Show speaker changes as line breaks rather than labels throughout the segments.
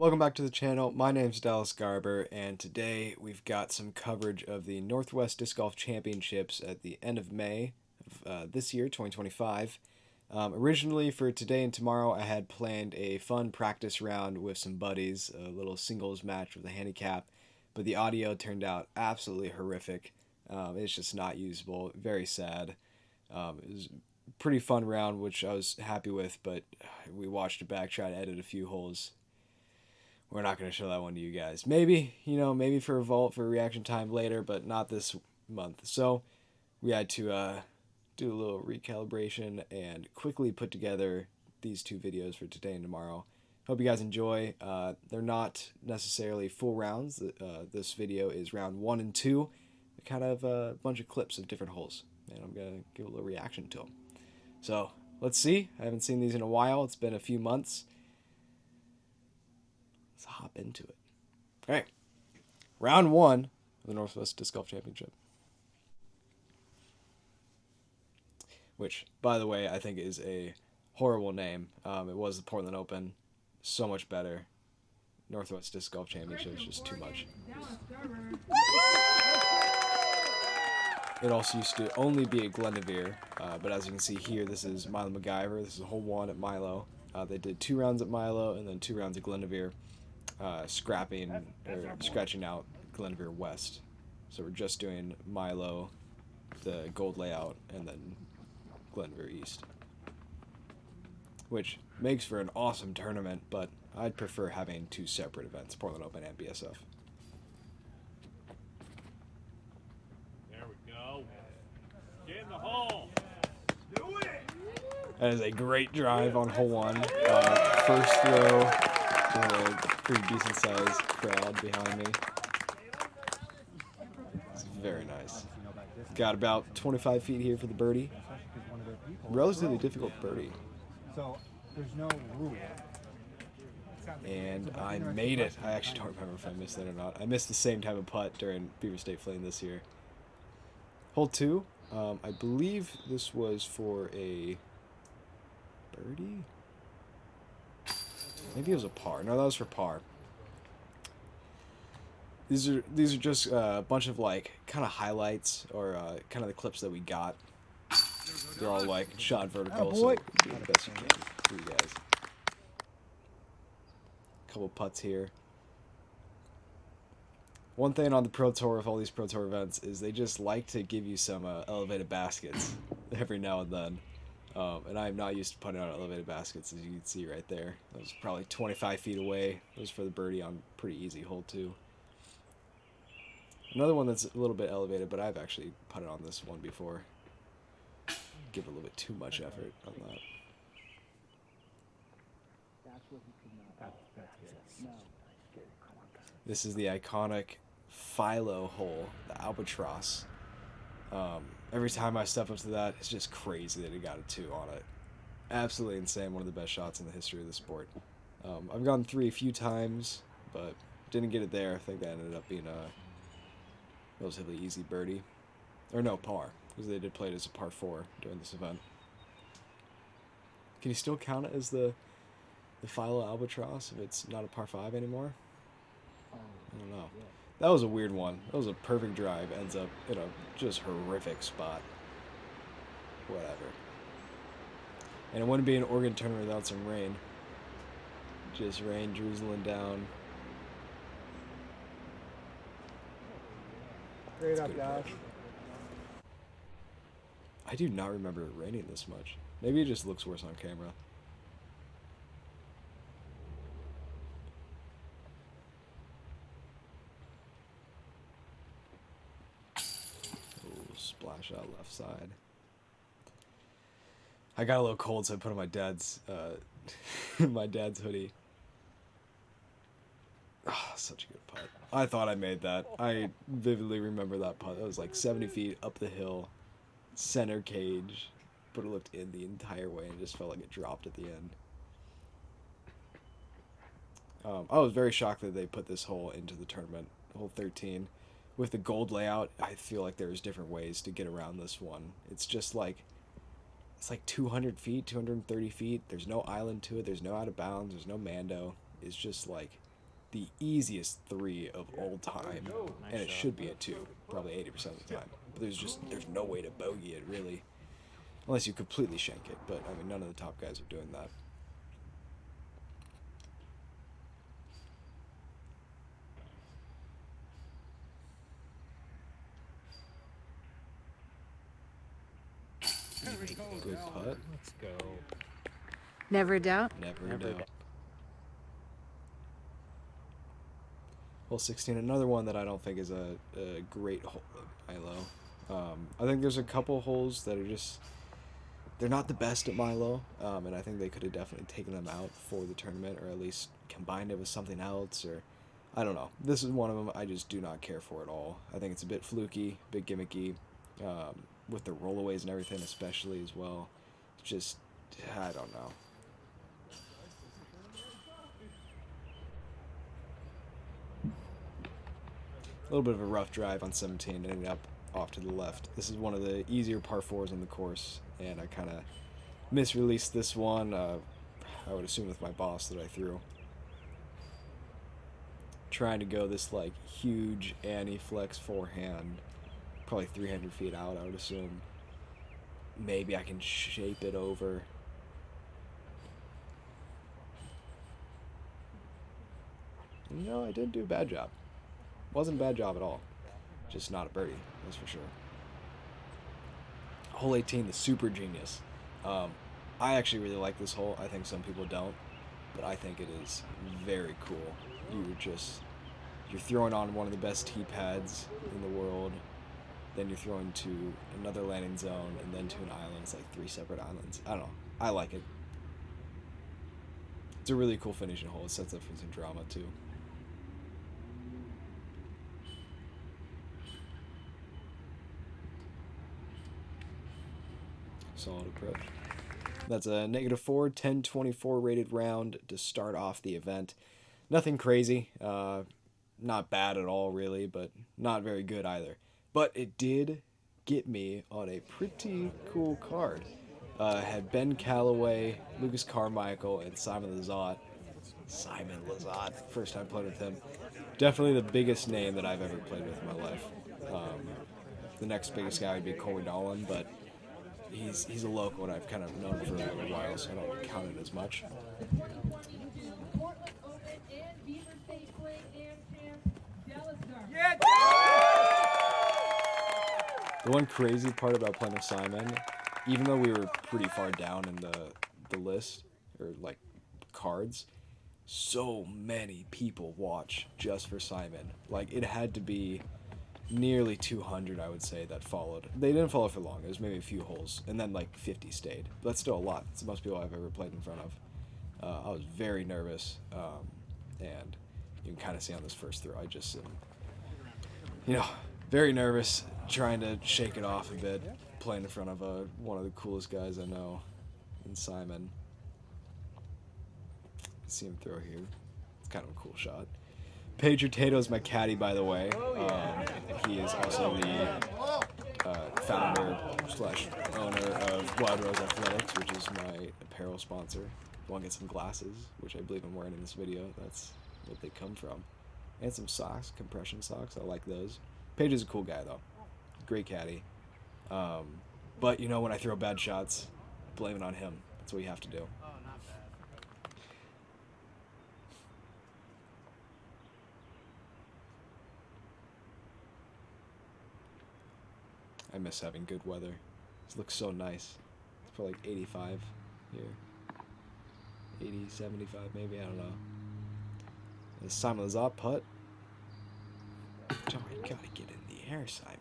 Welcome back to the channel. My name's Dallas Garber, and today we've got some coverage of the Northwest Disc Golf Championships at the end of May of this year, 2025. Originally, for today and tomorrow, I had planned a fun practice round with some buddies, a little singles match with a handicap, but the audio turned out absolutely horrific. It's just not usable. Very sad. It was a pretty fun round, which I was happy with, but we watched it back, tried to edit a few holes. We're not going to show that one to you guys. Maybe, maybe for a vault for reaction time later, but not this month. So we had to do a little recalibration and quickly put together these two videos for today and tomorrow. Hope you guys enjoy. They're not necessarily full rounds. This video is round 1 and 2. Kind of a bunch of clips of different holes. And I'm going to give a little reaction to them. So let's see. I haven't seen these in a while. It's been a few months. Let's hop into it. All right. Round 1 of the Northwest Disc Golf Championship. Which, by the way, I think is a horrible name. It was the Portland Open. So much better. Northwest Disc Golf Championship is just too much. It also used to only be at Glendoveer, but as you can see here, this is Milo McIver. This is hole 1 at Milo. They did 2 rounds at Milo and then 2 rounds at Glendoveer. Scratching out Glendoveer West. So we're just doing Milo, the gold layout, and then Glendoveer East. Which makes for an awesome tournament, but I'd prefer having 2 separate events, Portland Open and BSF.
There we go. Get in the hole. Do it.
That is a great drive on hole 1. First throw. A pretty decent sized crowd behind me. It's very nice. Got about 25 feet here for the birdie. Relatively difficult birdie.
So there's no rule.
And I made it. I actually don't remember if I missed that or not. I missed the same type of putt during Beaver State Flame this year. Hole 2. I believe this was for a birdie. Maybe it was a par. No, that was for par. These are just a bunch of kind of highlights or kind of the clips that we got. They're all shot vertical, so do the best you can for you guys. Couple putts here. One thing on the Pro Tour with all these Pro Tour events is they just like to give you some elevated baskets every now and then. And I'm not used to putting on elevated baskets, as you can see right there. That was probably 25 feet away. That was for the birdie on pretty easy hole 2. Another one that's a little bit elevated, but I've actually putted on this one before. Give a little bit too much effort on that. This is the iconic Philo hole, the Albatross. Every time I step up to that, it's just crazy that he got a 2 on it. Absolutely insane. One of the best shots in the history of the sport. I've gone 3 a few times, but didn't get it there. I think that ended up being a relatively easy birdie. Or no, par. Because they did play it as a par 4 during this event. Can you still count it as the Philo Albatross if it's not a par 5 anymore? I don't know. That was a weird one. That was a perfect drive. Ends up in a just horrific spot. Whatever. And it wouldn't be an Oregon tournament without some rain. Just rain drizzling down.
Straight up, Dallas.
I do not remember it raining this much. Maybe it just looks worse on camera. Splash out left side. I got a little cold, so I put on my dad's hoodie. Oh, such a good putt. I thought I made that. I vividly remember that putt. It was like 70 feet up the hill, center cage, but it looked in the entire way and just felt like it dropped at the end. I was very shocked that they put this hole into the tournament, hole 13. With the gold layout, I feel like there's different ways to get around this one. It's just it's like 200 feet, 230 feet. There's no island to it. There's no out of bounds. There's no Mando. It's just the easiest 3 of all time, and it should be a 2, probably 80% of the time. But there's no way to bogey it, really, unless you completely shank it. But I mean, none of the top guys are doing that. Good putt.
Let's go.
Never doubt.
Never doubt. Hole 16, another one that I don't think is a great hole at Milo. I think there's a couple holes that are they're not the best at Milo, and I think they could have definitely taken them out for the tournament, or at least combined it with something else, or I don't know. This is one of them I just do not care for at all. I think it's a bit fluky, a bit gimmicky, with the rollaways and everything especially as well. Just, I don't know. A little bit of a rough drive on 17, ending up off to the left. This is one of the easier par 4s on the course, and I kind of misreleased this one. I would assume with my boss that I threw. Trying to go this like huge anti-flex forehand, probably 300 feet out, I would assume. Maybe I can shape it over. No, I didn't do a bad job. Wasn't a bad job at all. Just not a birdie, that's for sure. Hole 18, the Super Genius. I actually really like this hole. I think some people don't, but I think it is very cool. You're throwing on one of the best tee pads in the world, then you're throwing to another landing zone, and then to an island. It's like 3 separate islands. I don't know. I like it. It's a really cool finishing hole. It sets up for some drama too. Solid approach. That's a -4, 10-24 rated round to start off the event. Nothing crazy. Not bad at all, really, but not very good either. But it did get me on a pretty cool card. Had Ben Callaway, Lucas Carmichael, and Simon Lizotte. Simon Lizotte. First time played with him. Definitely the biggest name that I've ever played with in my life. The next biggest guy would be Corey Dolan, but he's a local and I've kind of known for a little while, so I don't count it as much. The one crazy part about playing with Simon, even though we were pretty far down in the list, or like cards, so many people watch just for Simon. Like, it had to be nearly 200, I would say, that followed. They didn't follow for long. It was maybe a few holes, and then like 50 stayed. But that's still a lot. It's the most people I've ever played in front of. I was very nervous, and you can kind of see on this first throw, I just am, very nervous, trying to shake it off a bit, playing in front of one of the coolest guys I know, in Simon. See him throw here. It's kind of a cool shot. Pedro Tato is my caddy, by the way. He is also the founder/owner of Wild Rose Athletics, which is my apparel sponsor. If you want to get some glasses, which I believe I'm wearing in this video, that's what they come from. And some socks, compression socks. I like those. Pedro's a cool guy, though. Great caddy. But, when I throw bad shots, blame it on him. That's what you have to do. I miss having good weather. This looks so nice. It's probably like 85 here. 80, 75 maybe, I don't know. This Simon Lizotte putt. Oh, you gotta get in the air, Simon.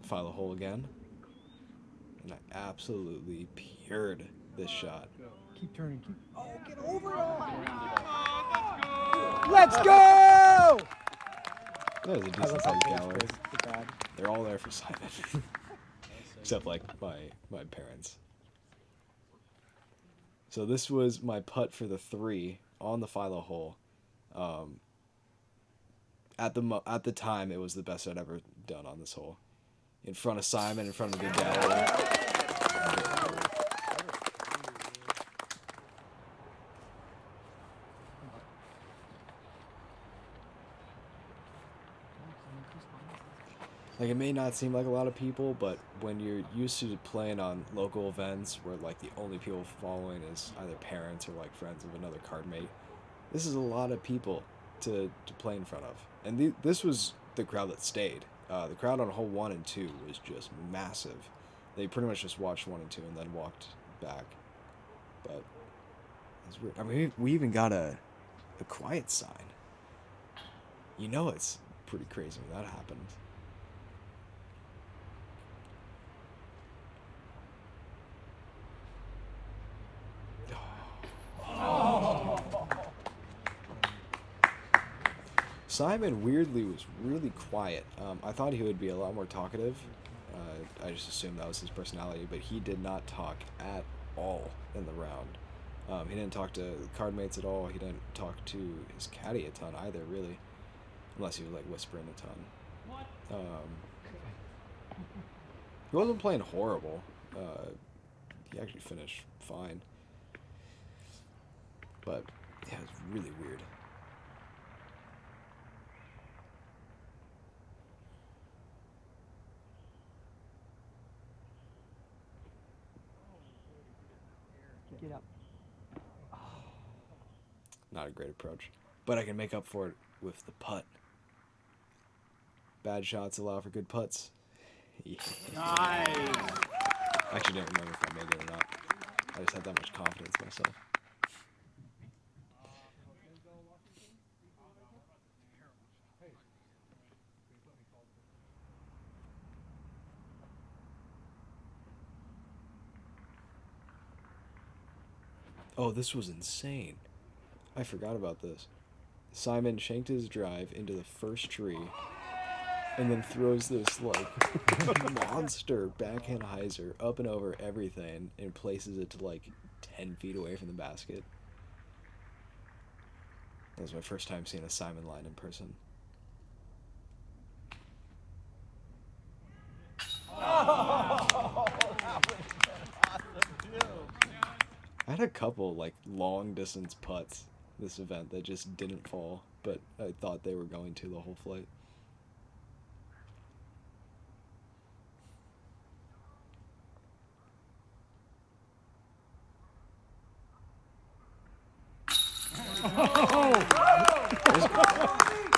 File a hole again, and I absolutely pured this shot.
Keep turning. Oh, get over it! Let's go!
That was a decent sized gallery. They're all there for Simon, except like my parents. So this was my putt for the 3 on the final hole. At the time, it was the best I'd ever done on this hole. In front of Simon, in front of the big gallery. Like, it may not seem like a lot of people, but when you're used to playing on local events where, like, the only people following is either parents or, like, friends of another card mate, this is a lot of people to play in front of. And this was the crowd that stayed. The crowd on hole 1 and 2 was just massive. They pretty much just watched 1 and 2 and then walked back. But it was weird. I mean, we even got a quiet sign. You know, it's pretty crazy when that happens. Simon weirdly was really quiet. I thought he would be a lot more talkative. I just assumed that was his personality, but he did not talk at all in the round. He didn't talk to card mates at all. He didn't talk to his caddy a ton either, really, unless he was like whispering a ton. He wasn't playing horrible. He actually finished fine, but yeah, it was really weird.
Get up.
Not a great approach, but I can make up for it with the putt. Bad shots allow for good putts. Yeah.
Nice.
I actually didn't remember if I made it or not. I just had that much confidence in myself. Oh, this was insane. I forgot about this. Simon shanked his drive into the first tree and then throws this, like, monster backhand hyzer up and over everything and places it to, like, 10 feet away from the basket. That was my first time seeing a Simon line in person. I had a couple, like, long-distance putts this event that just didn't fall, but I thought they were going to the whole flight.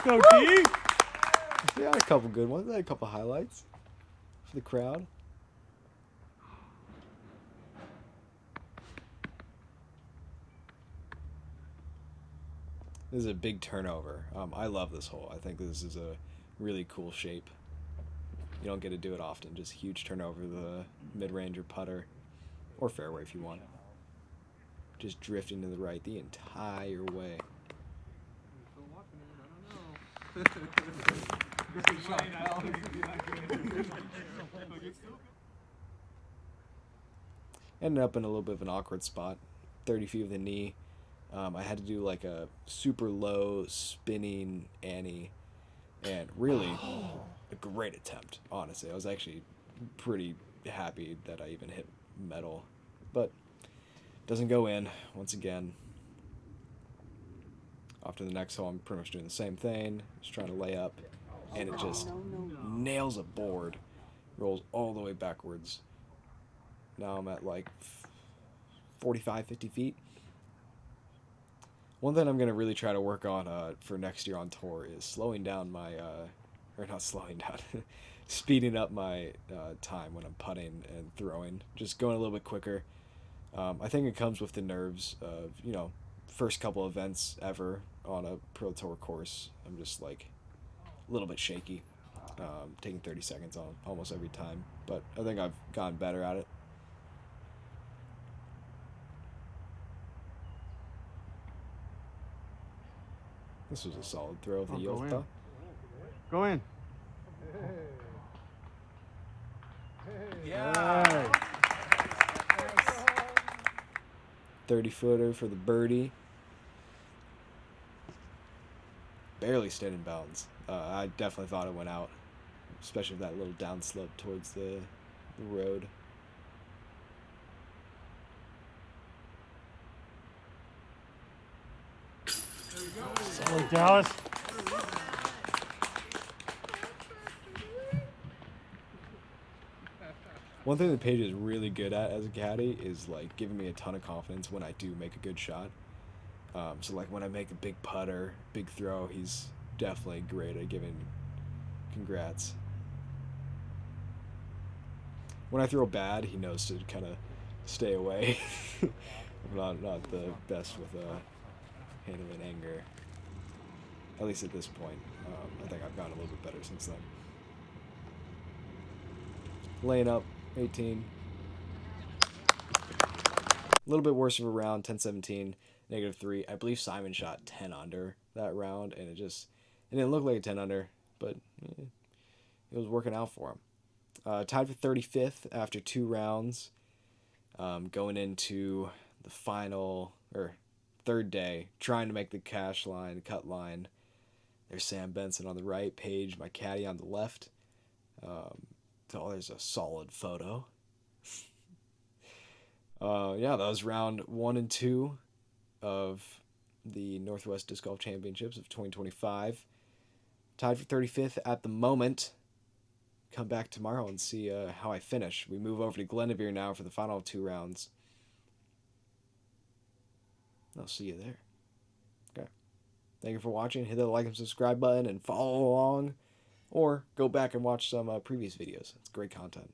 Go D.
Yeah, I had a couple good ones. I had a couple highlights for the crowd. This is a big turnover. I love this hole. I think this is a really cool shape. You don't get to do it often. Just huge turnover, the mid-range or putter, or fairway if you want. Just drifting to the right the entire way. Ended up in a little bit of an awkward spot, 30 feet of the knee. I had to do like a super low spinning Annie, and really a great attempt, honestly. I was actually pretty happy that I even hit metal, but doesn't go in once again. Off to the next hole, I'm pretty much doing the same thing, just trying to lay up, and it just nails a board, rolls all the way backwards. Now I'm at like 45, 50 feet. One thing I'm going to really try to work on for next year on tour is slowing down my, or not slowing down, speeding up my time when I'm putting and throwing. Just going a little bit quicker. I think it comes with the nerves of, you know, first couple events ever on a Pro Tour course. I'm just like a little bit shaky, taking 30 seconds on almost every time. But I think I've gotten better at it. This was a solid throw of the Yolta.
Go in.
Yeah.
30-footer for the birdie. barely stayed in bounds. I definitely thought it went out, especially with that little downslope towards the road.
Solid, Dallas.
One thing that Paige is really good at as a caddy is like giving me a ton of confidence when I do make a good shot. So like when I make a big putter, big throw, he's definitely great at giving congrats. When I throw bad, he knows to kind of stay away. I'm not the best with handling anger. At least at this point. I think I've gotten a little bit better since then. Laying up, 18. A little bit worse of a round, 10-17, -3. I believe Simon shot 10 under that round, and it didn't look like a 10 under, but it was working out for him. Tied for 35th after 2 rounds, going into the final, or third day, trying to make the cash line, cut line. There's Sam Benson on the right, Paige, my caddy, on the left. So there's a solid photo. Yeah, that was round 1 and 2 of the Northwest Disc Golf Championships of 2025. Tied for 35th at the moment. Come back tomorrow and see how I finish. We move over to Glenavere now for the final 2 rounds. I'll see you there. Okay. Thank you for watching. Hit that like and subscribe button and follow along. Or go back and watch some previous videos. It's great content.